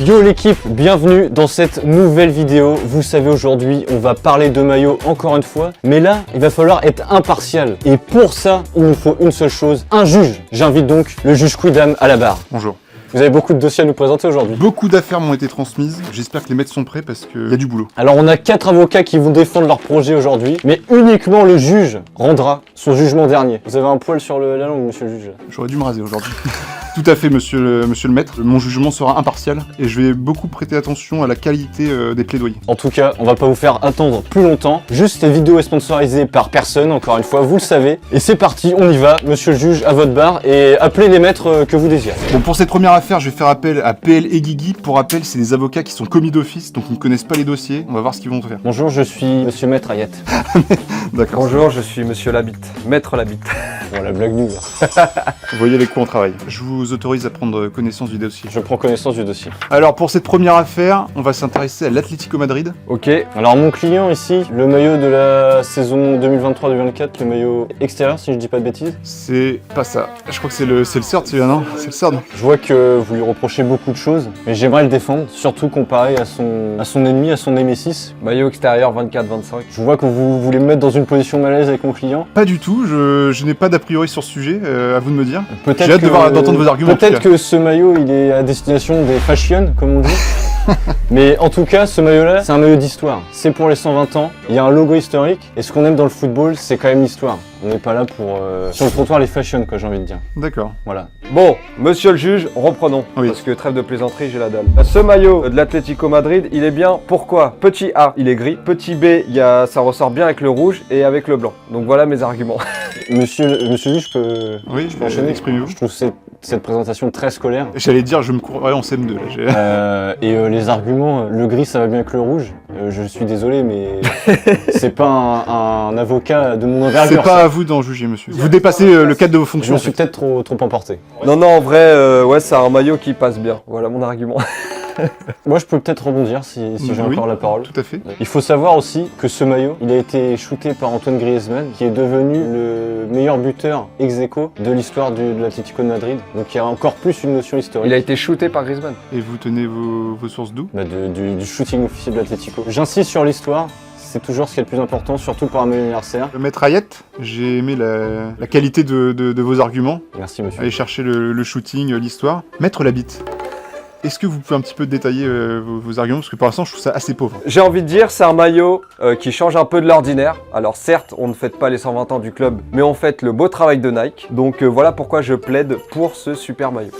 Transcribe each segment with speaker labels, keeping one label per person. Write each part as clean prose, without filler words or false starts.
Speaker 1: Yo l'équipe, bienvenue dans cette nouvelle vidéo. Vous savez, aujourd'hui on va parler de maillot encore une fois, mais là il va falloir être impartial. Et pour ça, il nous faut une seule chose, un juge. J'invite donc le juge Quidam à la barre.
Speaker 2: Bonjour.
Speaker 1: Vous avez beaucoup de dossiers à nous présenter aujourd'hui.
Speaker 2: Beaucoup d'affaires m'ont été transmises, j'espère que les maîtres sont prêts parce qu'il y a du boulot.
Speaker 1: Alors on a 4 avocats qui vont défendre leur projet aujourd'hui, mais uniquement le juge rendra son jugement dernier. Vous avez un poil sur la langue, monsieur le juge?
Speaker 2: J'aurais dû me raser aujourd'hui. Tout à fait, monsieur le maître. Mon jugement sera impartial et je vais beaucoup prêter attention à la qualité des plaidoyers.
Speaker 1: En tout cas, on va pas vous faire attendre plus longtemps. Juste, cette vidéo est sponsorisée par personne, encore une fois, vous le savez. Et c'est parti, on y va, monsieur le juge, à votre barre, et appelez les maîtres que vous désirez.
Speaker 2: Bon, pour cette première affaire, je vais faire appel à PL et Guigui. Pour rappel, c'est des avocats qui sont commis d'office, donc ils ne connaissent pas les dossiers. On va voir ce qu'ils vont faire.
Speaker 1: Bonjour, je suis monsieur Maître Ayet.
Speaker 2: D'accord.
Speaker 3: Bonjour, je suis monsieur Labitte, maître Labitte.
Speaker 1: Bon, la blague nulle.
Speaker 2: Vous voyez les coups en travail. Je vous autorise à prendre connaissance du dossier.
Speaker 1: Je prends connaissance du dossier.
Speaker 2: Alors, pour cette première affaire, on va s'intéresser à l'Atlético Madrid.
Speaker 3: Ok,
Speaker 1: Alors, mon client ici, le maillot de la saison 2023-2024, le maillot extérieur, si je dis pas de bêtises.
Speaker 2: C'est pas ça. Je crois que c'est le CERD, celui-là, non? C'est le CERD.
Speaker 1: Je vois que vous lui reprochez beaucoup de choses, mais j'aimerais le défendre, surtout comparé à son ennemi, à son némésis.
Speaker 3: maillot extérieur 24-25.
Speaker 1: Je vois que vous voulez me mettre dans une position malaise avec mon client.
Speaker 2: Pas du tout, je n'ai pas d'a priori sur ce sujet, à vous de me dire.
Speaker 1: Peut-être
Speaker 2: J'ai hâte
Speaker 1: que-
Speaker 2: d'entendre vos arguments. en tout
Speaker 1: Peut-être
Speaker 2: cas.
Speaker 1: que ce maillot, il est à destination des fashion, comme on dit. Mais en tout cas, ce maillot-là, c'est un maillot d'histoire. C'est pour les 120 ans. Il y a un logo historique. Et ce qu'on aime dans le football, c'est quand même l'histoire. On n'est pas là pour sur le trottoir les fashion, quoi, j'ai envie de dire.
Speaker 2: D'accord.
Speaker 1: Voilà.
Speaker 3: Bon, monsieur le juge, reprenons.
Speaker 2: Oui.
Speaker 3: Parce que trêve de plaisanterie, j'ai la dalle. Ce maillot de l'Atlético Madrid, il est bien. Pourquoi? Petit A, il est gris. Petit B, ça ressort bien avec le rouge et avec le blanc. Donc voilà mes arguments.
Speaker 1: Monsieur le juge,
Speaker 2: Oui,
Speaker 1: je peux enchaîner.
Speaker 2: exprimez-vous.
Speaker 1: Je trouve cette présentation très scolaire.
Speaker 2: J'allais dire, je me courrais en CM2 là.
Speaker 1: Les arguments, le gris ça va bien avec le rouge. Je suis désolé, mais c'est pas un avocat de mon
Speaker 2: C'est
Speaker 1: envergure.
Speaker 2: pas
Speaker 1: ça.
Speaker 2: à vous d'en juger, monsieur. Vous dépassez le cadre de vos
Speaker 1: Je
Speaker 2: fonctions.
Speaker 1: me suis peut-être trop emporté.
Speaker 3: Non, en vrai, ouais, c'est un maillot qui passe bien. Voilà mon argument.
Speaker 1: Moi, je peux peut-être rebondir si j'ai
Speaker 2: Oui.
Speaker 1: encore la parole.
Speaker 2: Tout à fait.
Speaker 1: Il faut savoir aussi que ce maillot, il a été shooté par Antoine Griezmann, qui est devenu le meilleur buteur ex aequo de l'histoire de l'Atlético de Madrid. Donc il y a encore plus une notion historique.
Speaker 3: Il a été shooté par Griezmann.
Speaker 2: Et vous tenez vos sources d'où?
Speaker 1: Du shooting officiel de l'Atlético. J'insiste sur l'histoire, c'est toujours ce qui est le plus important, surtout pour un anniversaire.
Speaker 2: Maître Ayet, j'ai aimé la qualité de vos arguments.
Speaker 1: Merci monsieur.
Speaker 2: Allez chercher le shooting, l'histoire. Maître Labitte, est-ce que vous pouvez un petit peu détailler vos arguments? Parce que pour l'instant, je trouve ça assez pauvre.
Speaker 3: J'ai envie de dire, c'est un maillot qui change un peu de l'ordinaire. Alors certes, on ne fête pas les 120 ans du club, mais on fête le beau travail de Nike. Donc voilà pourquoi je plaide pour ce super maillot.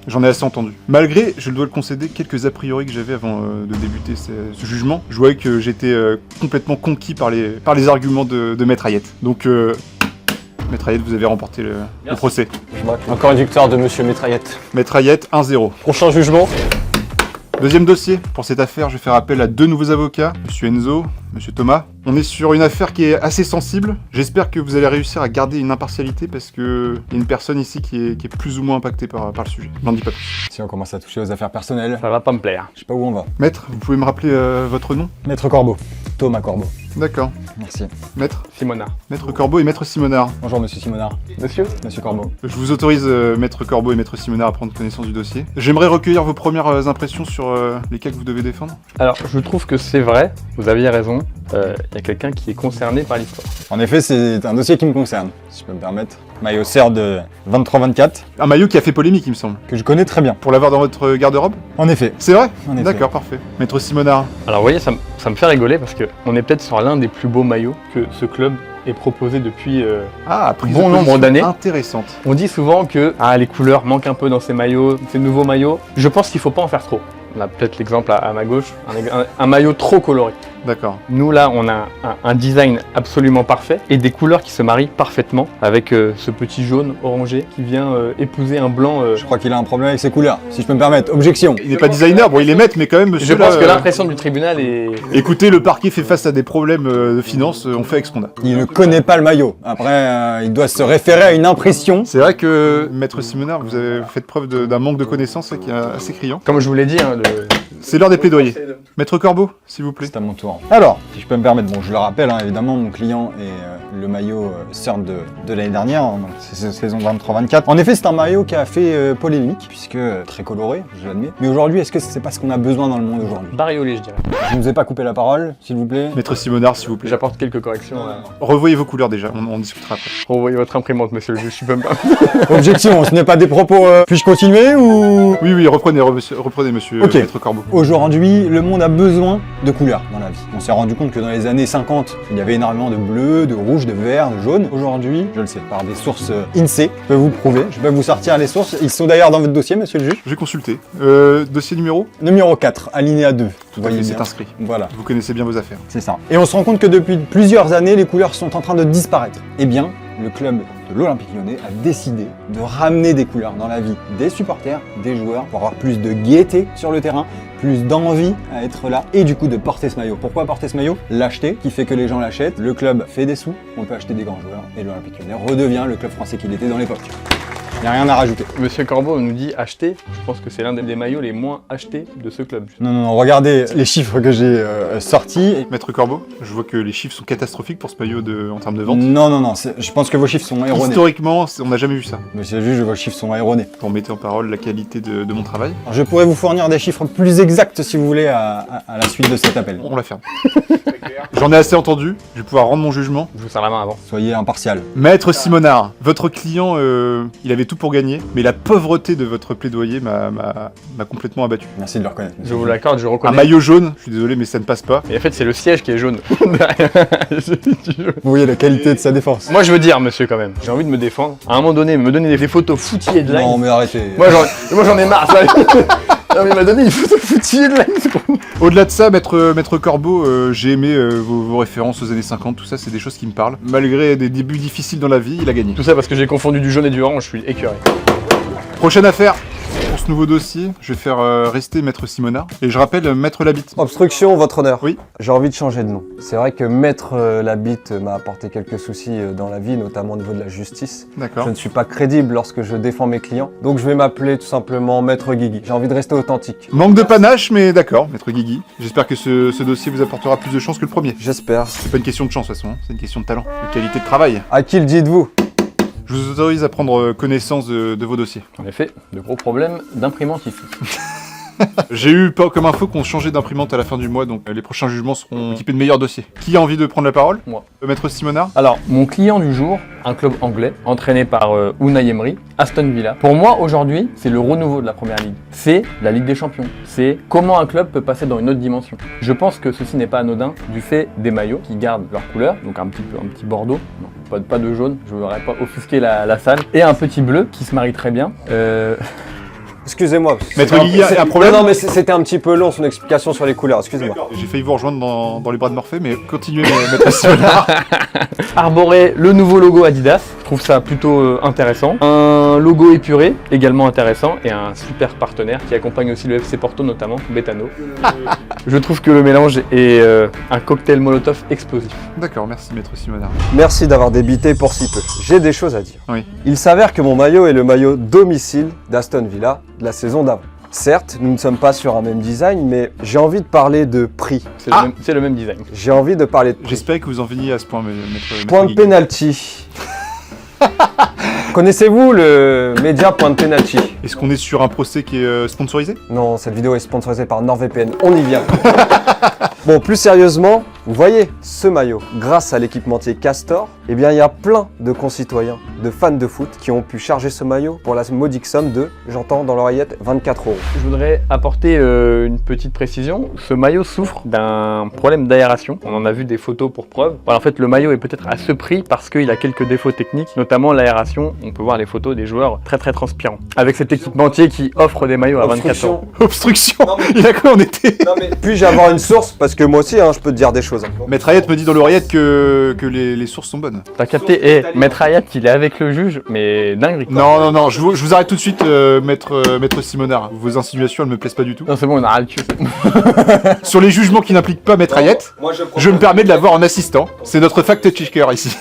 Speaker 2: J'en ai assez entendu. Malgré, je dois le concéder, quelques a priori que j'avais avant de débuter ce jugement, je voyais que j'étais complètement conquis par les arguments de Maître Ayet. Donc, Maître Ayet, vous avez remporté le procès.
Speaker 3: Je m'incline.
Speaker 1: Encore une victoire de monsieur Métraillette.
Speaker 2: Maître Ayet, 1-0.
Speaker 1: Prochain jugement.
Speaker 2: Deuxième dossier. Pour cette affaire, je vais faire appel à deux nouveaux avocats, Monsieur Enzo, Monsieur Thomas. On est sur une affaire qui est assez sensible. J'espère que vous allez réussir à garder une impartialité parce que y a une personne ici qui est plus ou moins impactée par le sujet. Je n'en dis pas plus.
Speaker 4: Si on commence à toucher aux affaires personnelles,
Speaker 5: Ça va pas me plaire.
Speaker 4: je sais pas où on va.
Speaker 2: Maître, vous pouvez me rappeler votre nom?
Speaker 4: Maître Corbeau. Thomas Corbeau.
Speaker 2: D'accord.
Speaker 4: Merci.
Speaker 2: Maître
Speaker 5: Simona.
Speaker 2: Maître Corbeau et Maître Simonard.
Speaker 4: Bonjour Monsieur Simonard.
Speaker 5: Monsieur?
Speaker 4: Monsieur Corbeau.
Speaker 2: Je vous autorise, Maître Corbeau et Maître Simonard, à prendre connaissance du dossier. J'aimerais recueillir vos premières impressions sur les cas que vous devez défendre.
Speaker 5: Alors, je trouve que c'est vrai, vous aviez raison. Il y a quelqu'un qui est concerné par l'histoire.
Speaker 4: En effet, c'est un dossier qui me concerne, si je peux me permettre. Maillot CERD de 23-24,
Speaker 2: Un maillot qui a fait polémique, il me semble.
Speaker 4: que je connais très bien.
Speaker 2: Pour l'avoir dans votre garde-robe?
Speaker 4: En effet.
Speaker 2: C'est vrai?
Speaker 4: En effet.
Speaker 2: D'accord, parfait. Maître Simonard.
Speaker 5: Alors, vous voyez, ça me fait rigoler parce qu'on est peut-être sur l'un des plus beaux maillots que ce club ait proposé depuis...
Speaker 2: Ah, prise
Speaker 5: Bon
Speaker 2: de
Speaker 5: nombre
Speaker 2: position
Speaker 5: d'années.
Speaker 2: intéressante.
Speaker 5: On dit souvent que les couleurs manquent un peu dans ces maillots, ces nouveaux maillots. Je pense qu'il faut pas en faire trop. On a peut-être l'exemple à ma gauche, un maillot trop coloré.
Speaker 2: D'accord.
Speaker 5: Nous là, on a un design absolument parfait et des couleurs qui se marient parfaitement avec ce petit jaune orangé qui vient épouser un blanc.
Speaker 4: Je crois qu'il a un problème avec ses couleurs, si je peux me permettre. Objection.
Speaker 2: Il n'est pas designer, bon, il est maître, mais quand même,
Speaker 5: Je
Speaker 2: monsieur.
Speaker 5: pense
Speaker 2: là,
Speaker 5: que l'impression du tribunal est...
Speaker 2: Écoutez, le parquet fait face à des problèmes de finances, on fait avec ce qu'on a.
Speaker 4: Il ne connaît pas le maillot. Après, il doit se référer à une impression.
Speaker 2: C'est vrai que, Maître Simonard, vous avez fait preuve d'un manque de connaissances qui est assez criant.
Speaker 5: Comme je vous l'ai dit, hein,
Speaker 2: C'est l'heure des plaidoyers. Maître Corbeau, s'il vous plaît.
Speaker 4: C'est à mon tour. Alors, si je peux me permettre, bon, je le rappelle, hein, évidemment, mon client est le maillot Sœur de l'année dernière, hein, donc c'est saison 23-24. En effet, c'est un maillot qui a fait polémique, puisque très coloré, je l'admets. Mais aujourd'hui, est-ce que c'est pas ce qu'on a besoin dans le monde aujourd'hui?
Speaker 5: Bariolé, je dirais.
Speaker 4: Je ne vous ai pas coupé la parole, s'il vous plaît.
Speaker 2: Maître Simonard, s'il vous plaît.
Speaker 5: J'apporte quelques corrections.
Speaker 2: Revoyez vos couleurs déjà, on discutera après.
Speaker 5: Revoyez votre imprimante, monsieur le juge, je peux me permettre.
Speaker 4: Objection, ce n'est pas des propos. Puis-je continuer ou...
Speaker 2: Oui, reprenez monsieur
Speaker 4: Ok.
Speaker 2: Maître Corbeau.
Speaker 4: Aujourd'hui, le monde a besoin de couleurs dans la vie. On s'est rendu compte que dans les années 50, il y avait énormément de bleu, de rouge, de vert, de jaune. Aujourd'hui, je le sais, par des sources INSEE, je peux vous prouver, je peux vous sortir les sources. Ils sont d'ailleurs dans votre dossier, monsieur le juge.
Speaker 2: J'ai consulté. Dossier numéro
Speaker 4: Numéro 4, alinéa 2. Vous voyez
Speaker 2: C'est
Speaker 4: bien.
Speaker 2: inscrit.
Speaker 4: Voilà,
Speaker 2: Vous connaissez bien vos affaires.
Speaker 4: c'est ça. Et on se rend compte que depuis plusieurs années, les couleurs sont en train de disparaître. Eh bien, le club de l'Olympique Lyonnais a décidé de ramener des couleurs dans la vie des supporters, des joueurs, pour avoir plus de gaieté sur le terrain, plus d'envie à être là et du coup de porter ce maillot. Pourquoi porter ce maillot? L'acheter, qui fait que les gens l'achètent, le club fait des sous, on peut acheter des grands joueurs et l'Olympique Lyonnais redevient le club français qu'il était dans l'époque. Il n'y a rien à rajouter.
Speaker 5: Monsieur Corbeau nous dit acheter. Je pense que c'est l'un des maillots les moins achetés de ce club.
Speaker 4: Non, regardez les chiffres que j'ai sortis.
Speaker 2: Maître Corbeau, je vois que les chiffres sont catastrophiques pour ce maillot en termes de vente.
Speaker 4: Non, je pense que vos chiffres sont erronés.
Speaker 2: Historiquement, on n'a jamais vu ça.
Speaker 4: Monsieur le juge, vos chiffres sont erronés.
Speaker 2: Pour mettre en parole la qualité de mon travail,
Speaker 4: Alors, je pourrais vous fournir des chiffres plus exacts si vous voulez à la suite de cet appel.
Speaker 2: on la ferme. J'en ai assez entendu, je vais pouvoir rendre mon jugement.
Speaker 5: Je vous serre la main avant.
Speaker 4: Soyez impartial.
Speaker 2: Maître Simonard, votre client, il avait tout pour gagner, mais la pauvreté de votre plaidoyer m'a complètement abattu.
Speaker 4: Merci de le reconnaître.
Speaker 5: Je vous l'accorde, je
Speaker 2: Un
Speaker 5: reconnais.
Speaker 2: maillot jaune, je suis désolé, mais ça ne passe pas.
Speaker 5: Et en fait, c'est le siège qui est jaune.
Speaker 4: Vous voyez la qualité de sa défense.
Speaker 5: Moi, je veux dire, monsieur, quand même. J'ai envie de me défendre. À un moment donné, me donner des photos footy headlines.
Speaker 4: Non, mais arrêtez.
Speaker 5: Moi, j'en ai marre. Ça. Non, mais il m'a donné une photo footy headlines.
Speaker 2: Au-delà de ça, Maître Corbeau, j'ai aimé vos références aux années 50, tout ça, c'est des choses qui me parlent. Malgré des débuts difficiles dans la vie, il a gagné.
Speaker 5: Tout ça parce que j'ai confondu du jaune et du orange. Je suis écœuré.
Speaker 2: Prochaine affaire. Pour ce nouveau dossier, je vais faire rester Maître Simonard. Et je rappelle Maître Labitte.
Speaker 3: Obstruction, votre honneur.
Speaker 2: Oui.
Speaker 3: J'ai envie de changer de nom. C'est vrai que Maître Labitte m'a apporté quelques soucis dans la vie, notamment au niveau de la justice.
Speaker 2: D'accord.
Speaker 3: Je ne suis pas crédible lorsque je défends mes clients. Donc je vais m'appeler tout simplement Maître Guigui. J'ai envie de rester authentique.
Speaker 2: Manque de panache, mais d'accord, Maître Guigui. J'espère que ce dossier vous apportera plus de chance que le premier.
Speaker 3: J'espère.
Speaker 2: C'est pas une question de chance, de toute façon, hein. C'est une question de talent, de qualité de travail.
Speaker 3: À qui le dites-vous?
Speaker 2: Je vous autorise à prendre connaissance de vos dossiers.
Speaker 5: En effet, de gros problèmes d'imprimante ici.
Speaker 2: J'ai eu pas comme info qu'on changeait d'imprimante à la fin du mois, donc les prochains jugements seront équipés de meilleurs dossiers. Qui a envie de prendre la parole?
Speaker 5: Moi.
Speaker 2: Maître Simonard?
Speaker 5: Alors, mon client du jour, un club anglais, entraîné par Unai Emery, Aston Villa. Pour moi, aujourd'hui, c'est le renouveau de la Première Ligue. C'est la Ligue des Champions. C'est comment un club peut passer dans une autre dimension. Je pense que ceci n'est pas anodin du fait des maillots qui gardent leur couleur, donc un petit bordeaux, non, pas de jaune, je ne voudrais pas offusquer la salle, et un petit bleu qui se marie très bien.
Speaker 3: Excusez-moi.
Speaker 2: Maître Guigui, un problème?
Speaker 3: Non, mais c'était un petit peu long son explication sur les couleurs, excusez-moi.
Speaker 2: J'ai failli vous rejoindre dans les bras de Morphée, mais continuez, Maître Simonard.
Speaker 5: Arborer le nouveau logo Adidas, je trouve ça plutôt intéressant. Un logo épuré, également intéressant, et un super partenaire qui accompagne aussi le FC Porto, notamment Betano. Je trouve que le mélange est un cocktail Molotov explosif.
Speaker 2: D'accord, merci Maître Simonard.
Speaker 3: Merci d'avoir débité pour si peu. J'ai des choses à dire.
Speaker 2: Oui.
Speaker 3: Il s'avère que mon maillot est le maillot domicile d'Aston Villa de la saison d'avant. Certes, nous ne sommes pas sur un même design, mais j'ai envie de parler de prix.
Speaker 5: C'est le même design.
Speaker 3: J'ai envie de parler de prix.
Speaker 2: J'espérais que vous en veniez à ce point, Maître
Speaker 3: Point de
Speaker 2: Guigui.
Speaker 3: penalty. Connaissez-vous le média Point de penalty?
Speaker 2: Est-ce qu'on est sur un procès qui est sponsorisé?
Speaker 3: Non, cette vidéo est sponsorisée par NordVPN. On y vient. Bon, plus sérieusement, vous voyez, ce maillot, grâce à l'équipementier Castor, eh bien, il y a plein de concitoyens, de fans de foot qui ont pu charger ce maillot pour la modique somme de, j'entends dans l'oreillette, 24 €.
Speaker 5: Je voudrais apporter une petite précision. Ce maillot souffre d'un problème d'aération. On en a vu des photos pour preuve. Voilà, en fait, le maillot est peut-être à ce prix parce qu'il a quelques défauts techniques, notamment l'aération. On peut voir les photos des joueurs très transpirants. Avec cet équipementier qui offre des maillots à 24 €.
Speaker 2: Obstruction.
Speaker 3: Non, mais-
Speaker 2: Il a quoi en été?
Speaker 3: Non mais puis-je avoir une source? Parce que moi aussi, je peux te dire des choses.
Speaker 2: Maître Hayat me dit dans l'oreillette que les sources sont bonnes.
Speaker 5: T'as capté? Et Maître Hayat, il est avec le juge, mais dinguerie.
Speaker 2: Non, je vous arrête tout de suite, Maître Simonard. Vos insinuations, elles me plaisent pas du tout.
Speaker 5: Non, c'est bon, on a ras le cul.
Speaker 2: Sur les jugements qui n'impliquent pas Maître Hayat, je me permets de l'avoir en assistant. C'est notre fact-checker ici.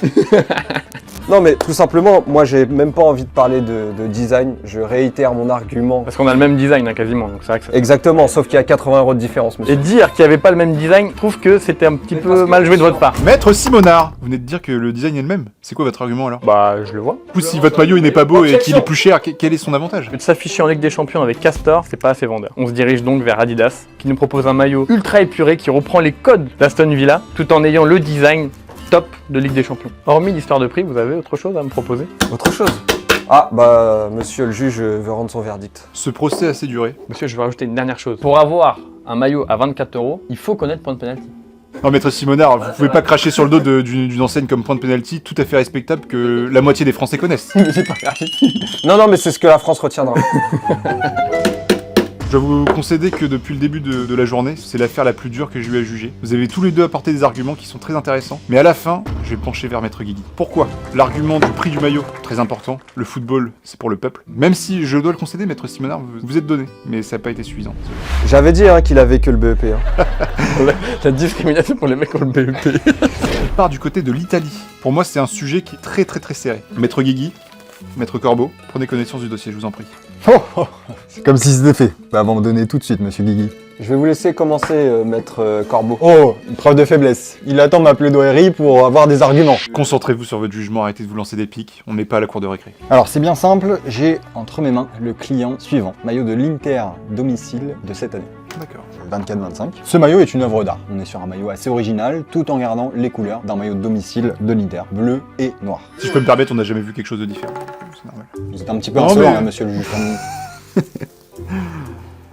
Speaker 3: Non mais tout simplement, moi j'ai même pas envie de parler de design, je réitère mon argument.
Speaker 5: Parce qu'on a le même design hein, quasiment, donc c'est vrai que ça...
Speaker 3: Exactement, sauf qu'il y a 80 € de différence, monsieur.
Speaker 5: Et dire qu'il n'y avait pas le même design, je trouve que c'était un petit peu mal joué de votre part.
Speaker 2: Maître Simonard, vous venez de dire que le design est le même. C'est quoi votre argument alors?
Speaker 5: Bah, je le vois.
Speaker 2: Du coup, si votre maillot il n'est pas beau et qu'il est plus cher, quel est son avantage?
Speaker 5: De s'afficher en Ligue des Champions avec Castor, c'est pas assez vendeur. On se dirige donc vers Adidas, qui nous propose un maillot ultra épuré qui reprend les codes d'Aston Villa, tout en ayant le design top de Ligue des Champions. Hormis l'histoire de prix, vous avez autre chose à me proposer?
Speaker 3: Autre chose. Ah bah monsieur le juge veut rendre son verdict.
Speaker 2: Ce procès a assez duré.
Speaker 5: Monsieur, je vais rajouter une dernière chose. Pour avoir un maillot à 24 €, il faut connaître point de pénalty.
Speaker 2: Non, maître Simonard, vous pouvez pas cracher sur le dos d'une enseigne comme point de penalty tout à fait respectable que la moitié des Français connaissent.
Speaker 3: Non mais c'est ce que la France retiendra.
Speaker 2: Je dois vous concéder que depuis le début de la journée, c'est l'affaire la plus dure que j'ai eu à juger. Vous avez tous les deux apporté des arguments qui sont très intéressants, mais à la fin, je vais me pencher vers Maître Guigui. Pourquoi? L'argument du prix du maillot, très important. Le football, c'est pour le peuple. Même si je dois le concéder, Maître Simonard, vous êtes donné, mais ça n'a pas été suffisant.
Speaker 3: J'avais dit qu'il avait que le BEP.
Speaker 5: La discrimination pour les mecs qui ont le BEP.
Speaker 2: On part du côté de l'Italie. Pour moi, c'est un sujet qui est très serré. Maître Guigui, Maître Corbeau, prenez connaissance du dossier, je vous en prie.
Speaker 4: C'est comme si c'était fait. Bah, abandonnez tout de suite, monsieur Guigui.
Speaker 3: Je vais vous laisser commencer, maître Corbeau.
Speaker 4: Oh, une preuve de faiblesse. Il attend ma plaidoirie pour avoir des arguments.
Speaker 2: Concentrez-vous sur votre jugement, arrêtez de vous lancer des pics, on n'est pas à la cour de récré.
Speaker 4: Alors, c'est bien simple, j'ai entre mes mains le client suivant. Maillot de l'Inter domicile de cette année.
Speaker 2: D'accord.
Speaker 4: 24-25. Ce maillot est une œuvre d'art. On est sur un maillot assez original, tout en gardant les couleurs d'un maillot de domicile de l'Inter, bleu et noir.
Speaker 2: Si je peux me permettre, on n'a jamais vu quelque chose de différent. C'est normal.
Speaker 4: Vous êtes un petit peu
Speaker 2: Non,
Speaker 4: insolent,
Speaker 2: mais-
Speaker 4: hein, monsieur le juge.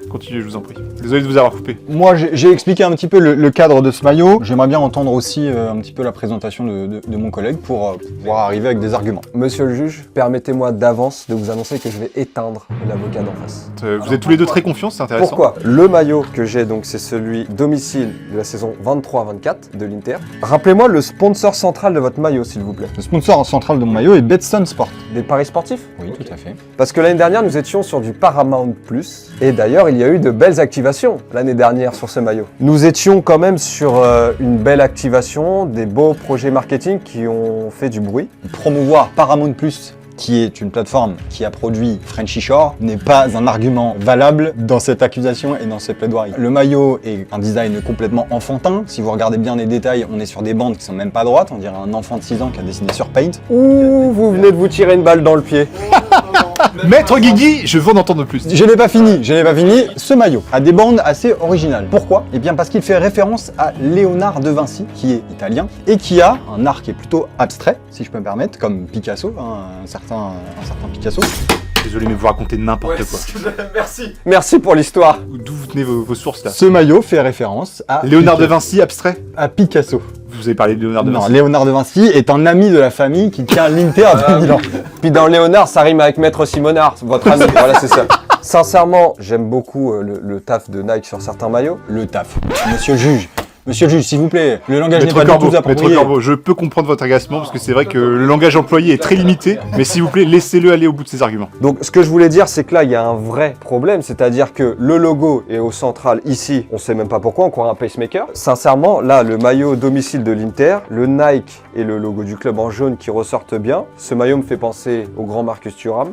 Speaker 2: Continuez, je vous en prie. Désolé de vous avoir coupé.
Speaker 4: Moi, j'ai expliqué un petit peu le cadre de ce maillot. J'aimerais bien entendre aussi un petit peu la présentation de mon collègue pour pouvoir arriver avec des arguments.
Speaker 3: Monsieur le juge, permettez-moi d'avance de vous annoncer que je vais éteindre l'avocat d'en face.
Speaker 2: Vous êtes tous les deux très confiants, c'est intéressant.
Speaker 3: Pourquoi? Le maillot que j'ai donc c'est celui domicile de la saison 23-24 de l'Inter. Rappelez-moi le sponsor central de votre maillot s'il vous plaît.
Speaker 4: Le sponsor central de mon maillot est Betson Sport.
Speaker 3: Des paris sportifs?
Speaker 4: Oui, tout à fait.
Speaker 3: Parce que l'année dernière nous étions sur du Paramount Plus et d'ailleurs il y a eu de belles activations l'année dernière sur ce maillot. Nous étions quand même sur une belle activation, des beaux projets marketing qui ont fait du bruit.
Speaker 4: Promouvoir Paramount Plus, qui est une plateforme qui a produit Frenchy Shore, n'est pas un argument valable dans cette accusation et dans cette plaidoirie. Le maillot est un design complètement enfantin. Si vous regardez bien les détails, on est sur des bandes qui sont même pas droites. On dirait un enfant de 6 ans qui a dessiné sur Paint.
Speaker 3: Ouh, vous venez de vous tirer une balle dans le pied.
Speaker 2: Maître Guigui, je veux en entendre plus.
Speaker 4: Je n'ai pas fini. Ce maillot a des bandes assez originales. Pourquoi? Eh bien parce qu'il fait référence à Léonard de Vinci, qui est italien, et qui a un art qui est plutôt abstrait, si je peux me permettre, comme Picasso, un certain Picasso.
Speaker 2: Désolé, mais vous racontez n'importe quoi.
Speaker 3: Merci pour l'histoire.
Speaker 2: D'où vous tenez vos sources là?
Speaker 4: Ce maillot fait référence à
Speaker 2: Léonard de
Speaker 4: Picasso.
Speaker 2: Vinci, abstrait?
Speaker 4: À Picasso.
Speaker 2: Vous avez parlé de Léonard de
Speaker 4: Non,
Speaker 2: Vinci.
Speaker 4: Léonard de Vinci est un ami de la famille qui tient l'Inter à Milan.
Speaker 3: Puis dans Léonard, ça rime avec Maître Simonard, votre ami. Voilà, c'est ça. Sincèrement, j'aime beaucoup le taf de Nike sur certains maillots.
Speaker 4: Le taf. Monsieur le juge, s'il vous plaît, le langage n'est
Speaker 2: Maître
Speaker 4: pas du
Speaker 2: Corbeau,
Speaker 4: tout
Speaker 2: Maître
Speaker 4: approprié.
Speaker 2: Corbeau, je peux comprendre votre agacement parce que c'est vrai que le langage employé est très limité, mais s'il vous plaît, laissez-le aller au bout de ses arguments.
Speaker 3: Donc ce que je voulais dire, c'est que là, il y a un vrai problème, c'est-à-dire que le logo est au central ici, on sait même pas pourquoi, on croit un pacemaker. Sincèrement, là, le maillot domicile de l'Inter, le Nike et le logo du club en jaune qui ressortent bien. Ce maillot me fait penser au grand Marcus Thuram.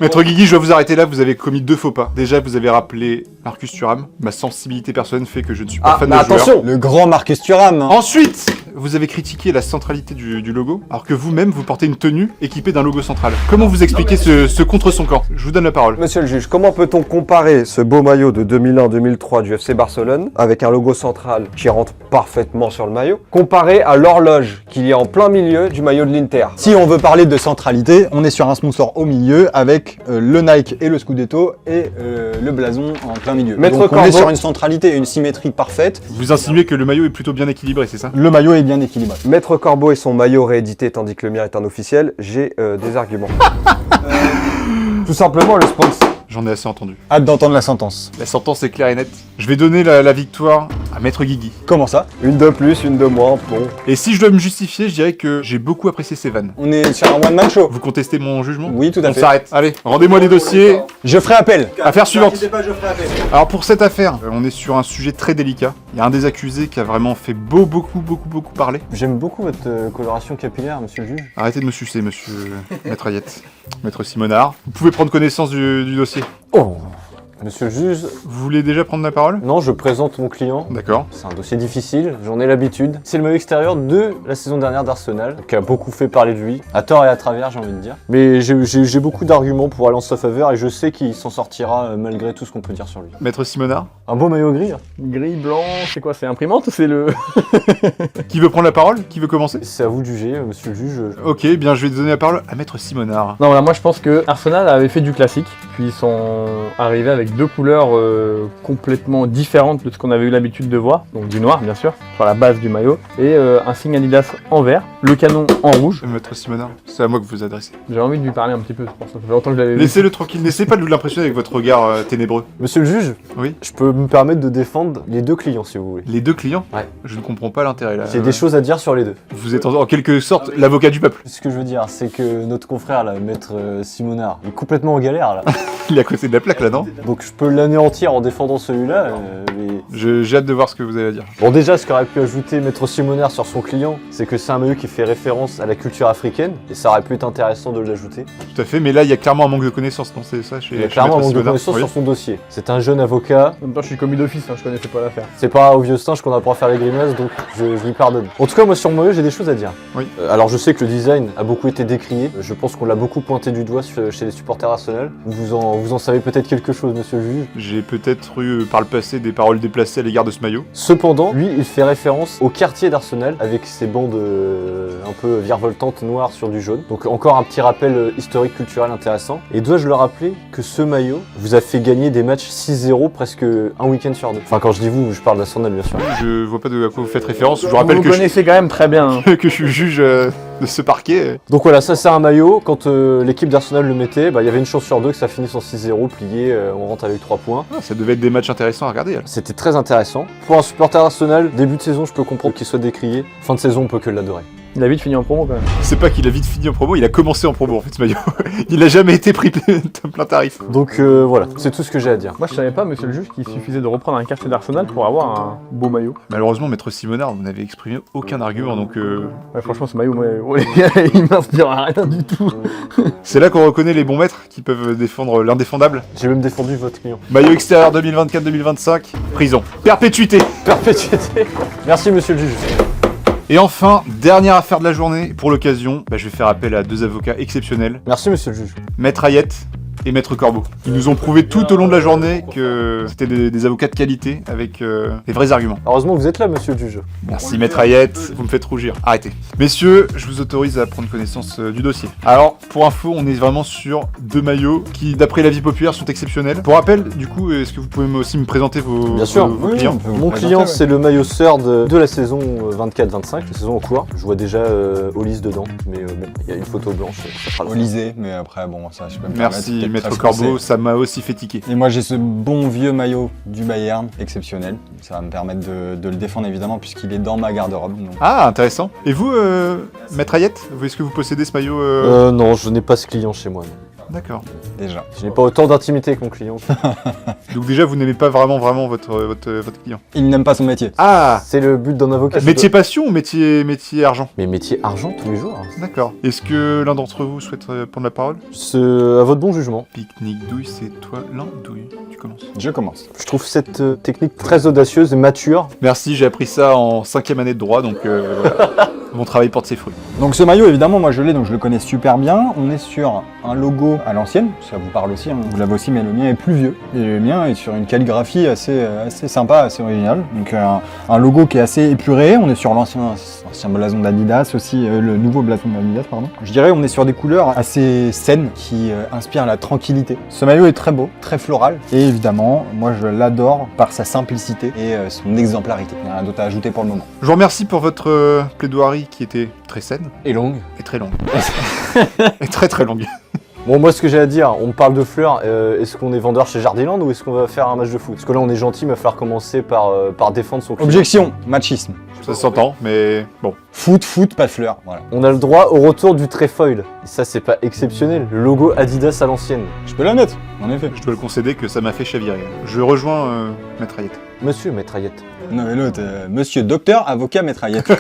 Speaker 2: Maître Guigui, je dois vous arrêter là, vous avez commis 2 faux pas. Déjà, vous avez rappelé Marcus Thuram. Ma sensibilité personnelle fait que je ne suis pas
Speaker 3: Ah,
Speaker 2: fan
Speaker 3: mais
Speaker 2: de joueur.
Speaker 3: attention!
Speaker 4: Le grand Marcus Thuram. Hein.
Speaker 2: Ensuite, vous avez critiqué la centralité du logo, alors que vous-même, vous portez une tenue équipée d'un logo central. Comment vous expliquez ce contre son camp? Je vous donne la parole.
Speaker 3: Monsieur le juge, comment peut-on comparer ce beau maillot de 2001-2003 du FC Barcelone, avec un logo central qui rentre parfaitement sur le maillot, comparé à l'horloge qu'il y a en plein milieu du maillot de l'Inter?
Speaker 4: Si on veut parler de centralité, on est sur un sponsor au milieu avec le Nike et le Scudetto et le blason en plein milieu.
Speaker 3: Maître
Speaker 4: Donc on est
Speaker 3: Corbeau.
Speaker 4: sur une centralité et une symétrie parfaite.
Speaker 2: Vous insinuez que le maillot est plutôt bien équilibré, c'est ça?
Speaker 4: Le maillot est bien équilibré.
Speaker 3: Maître Corbeau et son maillot réédité tandis que le mien est un officiel, j'ai des arguments. Tout simplement le sponsor.
Speaker 2: J'en ai assez entendu.
Speaker 4: Hâte d'entendre la sentence.
Speaker 2: La sentence est claire et nette. Je vais donner la victoire à Maître Guigui.
Speaker 4: Comment ça?
Speaker 3: Une de plus, une de moins, bon.
Speaker 2: Et si je dois me justifier, je dirais que j'ai beaucoup apprécié ces vannes.
Speaker 4: On est sur un one-man show.
Speaker 2: Vous contestez mon jugement?
Speaker 4: Oui, tout à
Speaker 2: On
Speaker 4: fait.
Speaker 2: s'arrête. Allez, rendez-moi les dossiers.
Speaker 4: Je ferai appel.
Speaker 2: Affaire suivante. Alors pour cette affaire, on est sur un sujet très délicat. Il y a un des accusés qui a vraiment fait beaucoup parler.
Speaker 1: J'aime beaucoup votre coloration capillaire, monsieur le juge.
Speaker 2: Arrêtez de me sucer, monsieur Maître Ayette. Maître Simonard. Vous pouvez prendre connaissance du dossier.
Speaker 1: Oh, monsieur le juge,
Speaker 2: Vous voulez déjà prendre la parole?
Speaker 1: non, je présente mon client.
Speaker 2: D'accord.
Speaker 1: C'est un dossier difficile, j'en ai l'habitude. C'est le maillot extérieur de la saison dernière d'Arsenal, qui a beaucoup fait parler de lui, à tort et à travers, j'ai envie de dire. Mais j'ai beaucoup d'arguments pour aller en sa faveur et je sais qu'il s'en sortira malgré tout ce qu'on peut dire sur lui.
Speaker 2: Maître Simonard.
Speaker 1: Un beau maillot gris, hein.
Speaker 5: Gris, blanc, c'est quoi? C'est imprimante ou c'est le.
Speaker 2: Qui veut prendre la parole? Qui veut commencer?
Speaker 1: C'est à vous de juger, monsieur le juge.
Speaker 2: Ok, bien je vais donner la parole à Maître Simonard.
Speaker 5: Non, voilà, moi je pense que Arsenal avait fait du classique, puis ils sont arrivés avec deux couleurs complètement différentes de ce qu'on avait eu l'habitude de voir, donc du noir bien sûr, sur la base du maillot, et un signe Adidas en vert, le canon en rouge.
Speaker 2: Maître Simonard, c'est à moi que vous vous adressez.
Speaker 5: J'ai envie de lui parler un petit peu, c'est pour ça. Ça fait longtemps que je l'avais vu.
Speaker 2: Laissez-le tranquille, n'essayez pas de l'impressionner avec votre regard ténébreux.
Speaker 1: Monsieur le juge,
Speaker 2: Oui.
Speaker 1: je peux me permettre de défendre les deux clients si vous voulez.
Speaker 2: Les deux clients?
Speaker 1: Ouais.
Speaker 2: Je ne comprends pas l'intérêt là.
Speaker 1: J'ai des choses à dire sur les deux.
Speaker 2: Vous êtes en quelque sorte l'avocat du peuple.
Speaker 1: Ce que je veux dire, c'est que notre confrère, là, maître Simonard, il est complètement en galère là.
Speaker 2: Il est à côté de la plaque là, non?
Speaker 1: Donc je peux l'anéantir en défendant celui-là, mais...
Speaker 2: J'ai hâte de voir ce que vous allez dire.
Speaker 1: Bon déjà, ce qu'aurait pu ajouter maître Simonard sur son client, c'est que c'est un maillot qui fait référence à la culture africaine, et ça aurait pu être intéressant de l'ajouter.
Speaker 2: Tout à fait, mais là il y a clairement un manque de connaissances, non? C'est ça chez
Speaker 1: Il y a
Speaker 2: chez
Speaker 1: clairement un
Speaker 2: Maître
Speaker 1: manque de
Speaker 2: Simonard.
Speaker 1: connaissances
Speaker 2: Oui.
Speaker 1: sur son dossier. C'est un jeune avocat,
Speaker 5: En même temps, je suis commis d'office, je connaissais pas l'affaire.
Speaker 1: c'est pas au vieux singe qu'on apprend à faire les grimaces, donc je lui pardonne. En tout cas, moi sur le maillot, j'ai des choses à dire.
Speaker 2: Oui.
Speaker 1: Alors je sais que le design a beaucoup été décrié, je pense qu'on l'a beaucoup pointé du doigt chez les supporters Arsenal. Vous en savez peut-être quelque chose, monsieur le juge.
Speaker 2: J'ai peut-être eu par le passé des paroles déplacées à l'égard de ce maillot.
Speaker 1: Cependant, lui, il fait référence au quartier d'Arsenal avec ses bandes un peu virevoltantes noires sur du jaune. Donc encore un petit rappel historique culturel intéressant. Et dois-je le rappeler que ce maillot vous a fait gagner des matchs 6-0 presque un week-end sur deux. Enfin quand je dis vous, je parle d'Arsenal bien sûr.
Speaker 2: Je vois pas de à quoi vous faites référence. Je vous rappelle
Speaker 5: Vous
Speaker 2: que
Speaker 5: connaissez quand même très bien.
Speaker 2: que je suis juge de ce parquet.
Speaker 1: Donc voilà, ça c'est un maillot. Quand l'équipe d'Arsenal le mettait, il y avait une chance sur deux que ça finisse en 6-0, plié, on rentre avec 3 points.
Speaker 2: Ah, ça devait être des matchs intéressants à regarder. Alors.
Speaker 1: C'était très intéressant. Pour un supporter Arsenal, début de saison, je peux comprendre qu'il soit décrié. Fin de saison, on peut que l'adorer.
Speaker 5: Il a vite fini en promo quand même.
Speaker 2: C'est pas qu'il a vite fini en promo, il a commencé en promo en fait ce maillot. Il a jamais été pris plein tarif.
Speaker 1: Donc voilà, c'est tout ce que j'ai à dire.
Speaker 5: Moi je savais pas, monsieur le juge, qu'il suffisait de reprendre un quartier d'Arsenal pour avoir un beau maillot.
Speaker 2: Malheureusement, maître Simonard, vous n'avez exprimé aucun argument, donc
Speaker 5: Ouais, franchement, ce maillot, il m'inspire à rien du tout.
Speaker 2: c'est là qu'on reconnaît les bons maîtres qui peuvent défendre l'indéfendable.
Speaker 1: J'ai même défendu votre client.
Speaker 2: Maillot extérieur 2024-2025, prison. Perpétuité.
Speaker 1: Perpétuité. Merci monsieur le juge.
Speaker 2: Et enfin, dernière affaire de la journée, pour l'occasion, je vais faire appel à deux avocats exceptionnels,
Speaker 1: Merci monsieur le juge.
Speaker 2: Maître Ayette et Maître Corbeau. Ils nous ont prouvé tout au long de la journée que c'était des avocats de qualité avec des vrais arguments.
Speaker 1: Heureusement que vous êtes là monsieur le juge.
Speaker 2: Merci Maître Ayette, vous me faites rougir. Arrêtez. Messieurs, je vous autorise à prendre connaissance du dossier. Alors, pour info, on est vraiment sur deux maillots qui, d'après l'avis populaire, sont exceptionnels. Pour rappel, du coup, est-ce que vous pouvez aussi me présenter vos,
Speaker 1: Bien sûr.
Speaker 2: vos
Speaker 4: Oui,
Speaker 2: clients
Speaker 4: on peut vous
Speaker 1: Mon
Speaker 4: présenter,
Speaker 1: client
Speaker 4: ouais.
Speaker 1: c'est le maillot third de la saison 24-25, la saison en cours. Je vois déjà Olise dedans, mais bon, il y a une photo blanche, ça fera le fond.
Speaker 4: Olysée, mais après, bon, ça, je peux me
Speaker 2: Merci
Speaker 4: permettre,
Speaker 2: Maître
Speaker 4: peut-être
Speaker 2: Corbeau,
Speaker 4: très
Speaker 2: ça m'a aussi fait tiquer.
Speaker 4: Et moi j'ai ce bon vieux maillot du Bayern, exceptionnel. Ça va me permettre de le défendre évidemment puisqu'il est dans ma garde-robe. Donc.
Speaker 2: Ah, intéressant. Et vous, Maître Ayette, est-ce que vous possédez ce maillot
Speaker 1: Non, je n'ai pas ce client chez moi. Non.
Speaker 2: D'accord.
Speaker 4: Déjà.
Speaker 1: Je n'ai pas autant d'intimité avec mon client.
Speaker 2: Donc déjà, vous n'aimez pas vraiment votre client.
Speaker 4: Il n'aime pas son métier.
Speaker 2: Ah,
Speaker 1: C'est le but d'un avocat.
Speaker 2: métier passion ou métier argent?
Speaker 1: Mais métier argent tous les jours.
Speaker 2: D'accord. Est-ce que l'un d'entre vous souhaite prendre la parole?
Speaker 1: C'est à votre bon jugement.
Speaker 2: Pique-nique douille, c'est toi l'andouille. Tu commences.
Speaker 4: Je commence.
Speaker 1: Je trouve cette technique très audacieuse et mature.
Speaker 2: Merci, j'ai appris ça en 5e année de droit, donc voilà. Mon travail porte ses fruits.
Speaker 4: Donc ce maillot évidemment moi je l'ai donc je le connais super bien. On est sur un logo à l'ancienne, ça vous parle aussi, hein. Vous l'avez aussi mais le mien est plus vieux. Et le mien est sur une calligraphie assez sympa, assez originale. Donc un logo qui est assez épuré, on est sur l'ancien blason d'Adidas aussi, le nouveau blason d'Adidas pardon. Je dirais on est sur des couleurs assez saines qui inspirent la tranquillité. Ce maillot est très beau, très floral et évidemment moi je l'adore par sa simplicité et son exemplarité. Il n'y a rien d'autre à ajouter pour le moment.
Speaker 2: Je vous remercie pour votre plaidoirie qui était très saine
Speaker 1: Et longue.
Speaker 2: et très longue. Et très très longue.
Speaker 1: Bon, moi, ce que j'ai à dire, on me parle de fleurs. Est-ce qu'on est vendeur chez Jardiland ou est-ce qu'on va faire un match de foot? Parce que là, on est gentil, il va falloir commencer par défendre son client.
Speaker 4: Objection, machisme.
Speaker 2: Ça s'entend, mais bon.
Speaker 4: Foot, pas de fleurs. Voilà.
Speaker 1: On a le droit au retour du tréfoil. Et ça, c'est pas exceptionnel. Le logo Adidas à l'ancienne.
Speaker 4: Je peux la mettre, en effet.
Speaker 2: Je dois le concéder que ça m'a fait chavirer. Je rejoins Maître Hayet.
Speaker 1: Monsieur Maîtrayette.
Speaker 4: Non mais l'autre, monsieur docteur, avocat, maîtraillette.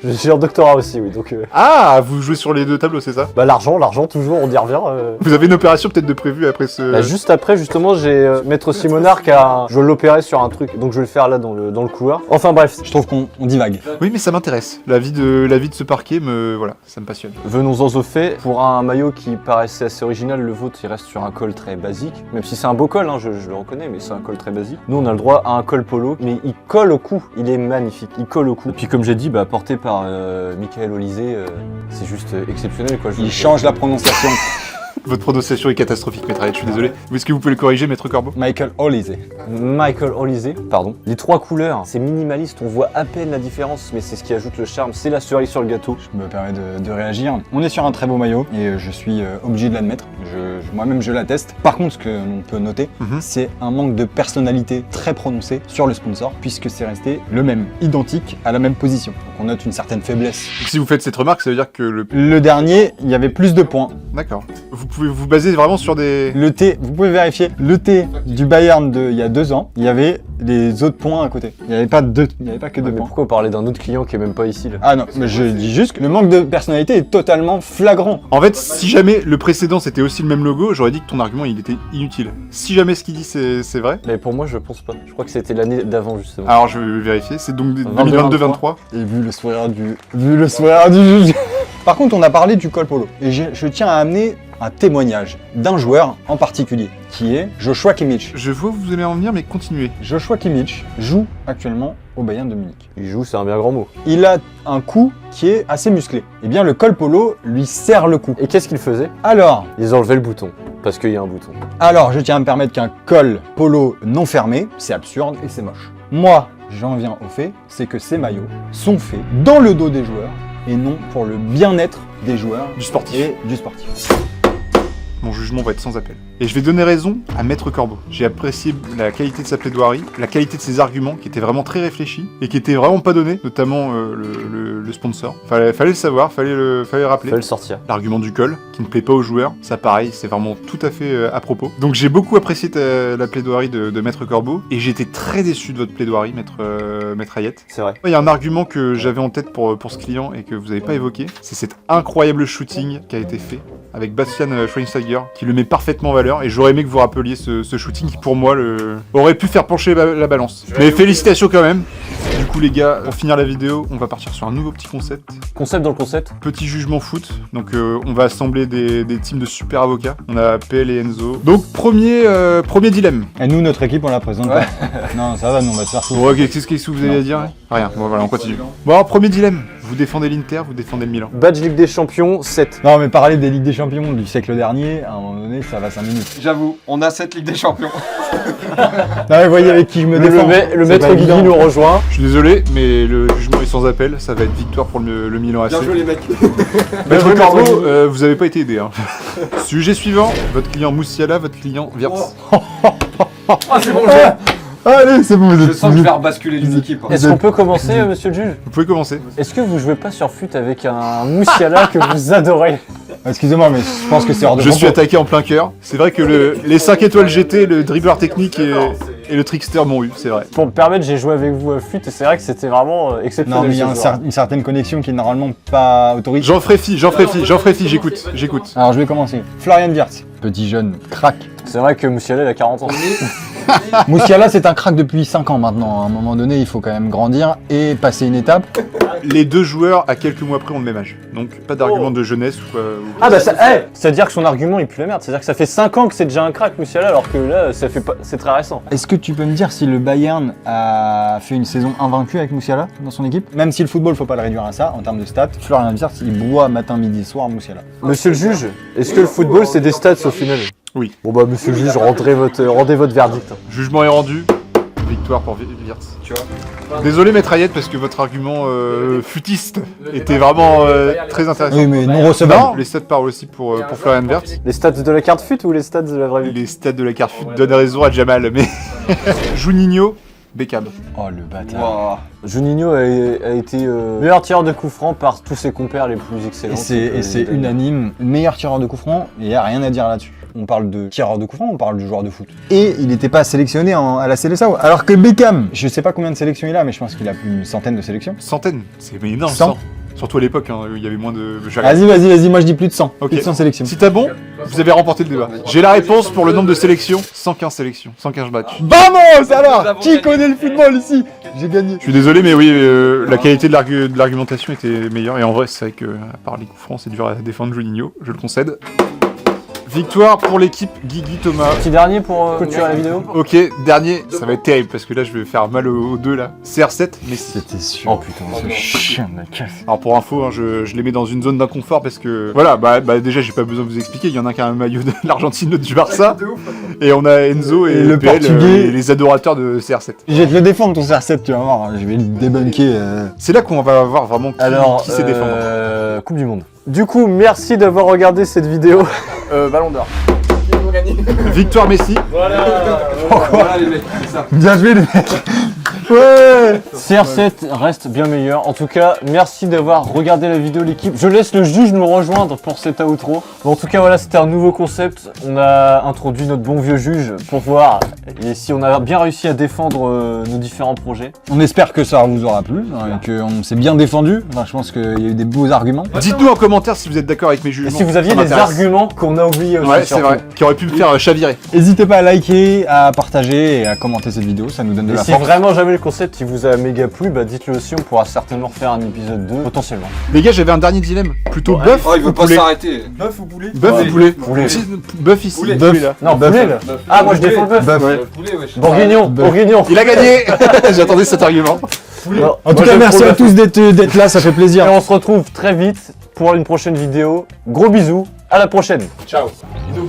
Speaker 1: Je suis en doctorat aussi, oui. Donc,
Speaker 2: Ah, vous jouez sur les deux tableaux, c'est ça?
Speaker 1: bah, l'argent, toujours, on y revient.
Speaker 2: Vous avez une opération peut-être de prévue après ce...
Speaker 1: Bah, juste après, justement, j'ai Maître Simonard je l'opérais sur un truc, donc je vais le faire là dans le couloir. Enfin bref,
Speaker 4: Je trouve qu'on divague.
Speaker 2: Oui, mais ça m'intéresse. La vie de ce parquet voilà, ça me passionne.
Speaker 1: venons-en au fait. Pour un maillot qui paraissait assez original, le vôtre, il reste sur un col très basique. Même si c'est un beau col, hein, je le reconnais, mais c'est un col très basique. Nous, on a le droit à un col polo, mais il colle au cou. Il est magnifique, il colle au cou. Et puis comme j'ai dit, bah, porté par Michael Olysée, c'est juste exceptionnel, quoi.
Speaker 4: Il change la prononciation.
Speaker 2: Votre prononciation est catastrophique, Maître Hayet, je suis désolé. Est-ce que vous pouvez le corriger, Maître Corbeau?
Speaker 4: Michael Olysée.
Speaker 1: Michael Olysée, pardon. Les trois couleurs, c'est minimaliste, on voit à peine la différence, mais c'est ce qui ajoute le charme, c'est la cerise sur le gâteau.
Speaker 4: Je me permets de réagir. On est sur un très beau maillot et je suis obligé de l'admettre. Moi-même, je l'atteste. Par contre, ce que l'on peut noter, c'est un manque de personnalité très prononcé sur le sponsor, puisque c'est resté le même, identique à la même position. Donc on note une certaine faiblesse.
Speaker 2: Donc, si vous faites cette remarque, ça veut dire que le...
Speaker 4: Le dernier, il y avait plus de points.
Speaker 2: D'accord. Vous pouvez vous baser vraiment sur des...
Speaker 4: Le T, vous pouvez vérifier, le T du Bayern il y a 2 ans, il y avait les autres points à côté. Il n'y avait pas que 2
Speaker 1: Mais
Speaker 4: points.
Speaker 1: pourquoi parler d'un autre client qui est même pas ici là?
Speaker 4: Ah non, mais je dis juste que le manque de personnalité est totalement flagrant.
Speaker 2: En fait, si jamais le précédent c'était aussi le même logo, j'aurais dit que ton argument il était inutile. Si jamais ce qu'il dit c'est vrai,
Speaker 1: Mais pour moi, je pense pas. Je crois que c'était l'année d'avant, justement.
Speaker 2: alors je vais vérifier, c'est donc
Speaker 1: 22,
Speaker 2: 2022-23.
Speaker 4: Et vu le sourire du juge. Par contre, on a parlé du col polo. Et je tiens à amener un témoignage d'un joueur en particulier, qui est Joshua Kimmich.
Speaker 2: Je vois où vous allez en venir, mais continuez.
Speaker 4: Joshua Kimmich joue actuellement au Bayern de Munich.
Speaker 1: Il joue, c'est un bien grand mot.
Speaker 4: Il a un cou qui est assez musclé. Eh bien, le col polo lui serre le cou.
Speaker 1: Et qu'est-ce qu'il faisait?
Speaker 4: Alors,
Speaker 1: Ils enlevaient le bouton. Parce qu'il y a un bouton.
Speaker 4: je tiens à me permettre qu'un col polo non fermé, c'est absurde et c'est moche. Moi, j'en viens au fait, c'est que ces maillots sont faits dans le dos des joueurs et non pour le bien-être des joueurs
Speaker 2: Du sportif.
Speaker 4: et du sportif.
Speaker 2: Mon jugement va être sans appel. Et je vais donner raison à Maître Corbeau. J'ai apprécié la qualité de sa plaidoirie, la qualité de ses arguments qui étaient vraiment très réfléchis et qui étaient vraiment pas donnés, notamment le sponsor. Fallait le savoir, fallait le rappeler.
Speaker 1: Fallait le sortir.
Speaker 2: L'argument du col, qui ne plaît pas aux joueurs, ça pareil, c'est vraiment tout à fait à propos. Donc j'ai beaucoup apprécié la plaidoirie de Maître Corbeau, et j'ai été très déçu de votre plaidoirie, Maître Hayet.
Speaker 1: C'est vrai.
Speaker 2: Il y a un argument que j'avais en tête pour ce client et que vous n'avez pas évoqué, c'est cet incroyable shooting qui a été fait avec Bastian Schweinsteiger, qui le met parfaitement en valeur, et j'aurais aimé que vous rappeliez ce shooting qui pour moi aurait pu faire pencher la balance. Mais félicitations quand même. Du coup les gars, pour finir la vidéo, on va partir sur un nouveau petit concept.
Speaker 1: Concept dans le concept.
Speaker 2: Petit jugement foot, donc on va assembler des teams de super avocats. On a PL et Enzo. Donc premier dilemme.
Speaker 4: Et nous, notre équipe, on la présente pas. Non, ça va, nous, on va se faire tout.
Speaker 2: Bon, qu'est-ce que vous avez à dire? Rien, bon voilà, on continue. Bon alors, premier dilemme. Vous défendez l'Inter, vous défendez le Milan.
Speaker 1: Badge Ligue des Champions, 7.
Speaker 4: Non, mais parler des Ligues des Champions du siècle dernier, à un moment donné, ça va 5 minutes.
Speaker 3: J'avoue, on a cette Ligue des Champions.
Speaker 4: Non, mais vous voyez avec qui je me défends.
Speaker 1: Le
Speaker 4: C'est
Speaker 1: maître
Speaker 4: pas
Speaker 1: Guigui
Speaker 4: évident.
Speaker 1: nous rejoint.
Speaker 2: Je suis désolé, mais le jugement est sans appel. Ça va être victoire pour le Milan AC.
Speaker 3: les mecs.
Speaker 2: Maître Corbeau, vous avez pas été aidé. Hein. Sujet suivant, votre client Moussiala, votre client Wirtz.
Speaker 3: Ah, c'est bon,
Speaker 4: Allez, c'est bon, vous
Speaker 3: je
Speaker 4: êtes
Speaker 3: sens que je vais rebasculer d'une équipe.
Speaker 1: Est-ce qu'on peut commencer, monsieur le juge?
Speaker 2: Vous pouvez commencer.
Speaker 1: Est-ce que vous jouez pas sur FUT avec un Moussiala que vous adorez?
Speaker 4: Excusez-moi, mais je pense que c'est hors de
Speaker 2: Je suis
Speaker 4: propos.
Speaker 2: attaqué en plein cœur. C'est vrai que les 5 étoiles GT, le dribbleur technique et le trickster m'ont eu, c'est vrai.
Speaker 1: Pour me permettre, j'ai joué avec vous à FUT et c'est vrai que c'était vraiment exceptionnel.
Speaker 4: Non, mais il y a
Speaker 1: ce joueur.
Speaker 4: une certaine connexion qui est normalement pas autorisée.
Speaker 2: J'en ferai fi, j'écoute.
Speaker 4: Alors, je vais commencer. Florian Wirtz, petit jeune crack.
Speaker 1: C'est vrai que Moussiala, il a 40 ans.
Speaker 4: Moussiala, c'est un crack depuis 5 ans maintenant. À un moment donné, il faut quand même grandir et passer une étape.
Speaker 2: Les deux joueurs, à quelques mois près, ont le même âge. Donc, pas d'argument de jeunesse ou quoi.
Speaker 1: Ah bah ça, c'est-à-dire que son argument il pue la merde. C'est-à-dire que ça fait 5 ans que c'est déjà un crack Moussiala alors que là ça fait pas, c'est très récent.
Speaker 4: Est-ce que tu peux me dire si le Bayern a fait une saison invaincue avec Moussiala dans son équipe? Même si le football, faut pas le réduire à ça, en termes de stats, Florian Wirtz, il boit matin, midi, soir Moussiala.
Speaker 1: Monsieur le juge, est-ce que le football c'est des stats au final?
Speaker 2: Oui.
Speaker 1: Bon bah monsieur le juge, rendez votre verdict.
Speaker 2: Jugement est rendu. Victoire pour Wirtz. Tu vois. Désolé Maître Ayette parce que votre argument futiste était vraiment très intéressant.
Speaker 4: Oui, mais non recevable.
Speaker 2: Non, les stats parlent aussi pour Florian Wirtz.
Speaker 1: Les stats de la carte fut ou les stats de la vraie vie?
Speaker 2: Les stats de la carte fut donnent raison à Jamal, mais Juninho, Beckham.
Speaker 4: Oh le bâtard.
Speaker 1: Juninho a été meilleur tireur de coup franc par tous ses compères les plus excellents.
Speaker 4: Et c'est unanime, meilleur tireur de coup franc, et il n'y a rien à dire là-dessus. On parle de tireur de coup franc, on parle de joueur de foot. Et il n'était pas sélectionné à la Seleção. Alors que Beckham, je sais pas combien de sélections il a, mais je pense qu'il a plus d'une centaine de sélections.
Speaker 2: Centaines, c'est énorme.
Speaker 4: 100.
Speaker 2: Surtout à l'époque, hein, où il y avait moins de...
Speaker 4: Vas-y, moi je dis plus de 100.
Speaker 2: Ok.
Speaker 4: Plus de 100 sélections.
Speaker 2: Si t'as bon, vous avez remporté le débat. J'ai la réponse pour le nombre de sélections. 115 sélections, 115 matchs.
Speaker 4: Vamos alors. Qui connaît le football ici? J'ai gagné.
Speaker 2: Je suis désolé, mais oui, la qualité de l'argumentation était meilleure. Et en vrai, c'est vrai que, à part les coups francs, c'est dur à défendre Juninho, je le concède. Victoire pour l'équipe Guigui Thomas.
Speaker 1: Petit dernier pour clôturer la vidéo.
Speaker 2: Ok, dernier, ça va être terrible parce que là je vais faire mal aux deux là. CR7, Messi.
Speaker 4: C'était sûr.
Speaker 1: Oh putain, ce chien de la casse.
Speaker 2: Alors pour info, hein, je les mets dans une zone d'inconfort parce que voilà, bah déjà j'ai pas besoin de vous expliquer, il y en a qui a un maillot de l'Argentine, l'autre du Barça. Et on a Enzo et
Speaker 4: le
Speaker 2: PL,
Speaker 4: Portugais.
Speaker 2: les adorateurs de CR7.
Speaker 4: Je vais te le défendre ton CR7, tu vas voir. Je vais le débunker.
Speaker 2: C'est là qu'on va voir vraiment qui sait défendre.
Speaker 1: Coupe du Monde. Du coup, merci d'avoir regardé cette vidéo.
Speaker 5: Ballon d'or.
Speaker 2: Victoire Messi.
Speaker 4: Bien joué les mecs. Ouais.
Speaker 1: CR7 reste bien meilleur. En tout cas, merci d'avoir regardé la vidéo l'équipe. Je laisse le juge nous rejoindre pour cet outro. Bon, en tout cas, voilà, c'était un nouveau concept. On a introduit notre bon vieux juge pour voir si on a bien réussi à défendre nos différents projets.
Speaker 4: On espère que ça vous aura plu, hein, et qu'on s'est bien défendu. Enfin, je pense qu'il y a eu des beaux arguments.
Speaker 2: Dites-nous en commentaire si vous êtes d'accord avec mes
Speaker 1: Et
Speaker 2: jugements.
Speaker 1: si vous aviez
Speaker 2: Ça
Speaker 1: des
Speaker 2: m'intéresse.
Speaker 1: arguments qu'on a oubliés aussi.
Speaker 2: Ouais, c'est
Speaker 1: surtout.
Speaker 2: vrai. Qui aurait pu me faire chavirer.
Speaker 4: N'hésitez pas à liker, à partager et à commenter cette vidéo, ça nous donne de
Speaker 1: Et
Speaker 4: la
Speaker 1: si
Speaker 4: force.
Speaker 1: vraiment jamais le concept il vous a méga plu, bah dites-le aussi, on pourra certainement refaire un épisode 2, potentiellement.
Speaker 2: Les gars, j'avais un dernier dilemme. Plutôt bœuf
Speaker 3: Oh, il
Speaker 2: ou
Speaker 3: veut pas
Speaker 2: poulet.
Speaker 3: s'arrêter. Bœuf ou poulet?
Speaker 2: Bœuf ou poulet
Speaker 1: Poulet.
Speaker 2: Bœuf ici.
Speaker 3: Poulet.
Speaker 2: Poulet là.
Speaker 1: Non, poulet là. Ah, moi je défends le bœuf.
Speaker 3: Poulet, wesh.
Speaker 1: Bourguignon, Bourguignon.
Speaker 2: Il a gagné. J'attendais cet argument.
Speaker 4: En tout cas, merci à tous d'être là, ça fait plaisir.
Speaker 1: Et on se retrouve très vite pour une prochaine vidéo. Gros bisous, à la prochaine.
Speaker 2: Ciao.
Speaker 3: Bisous.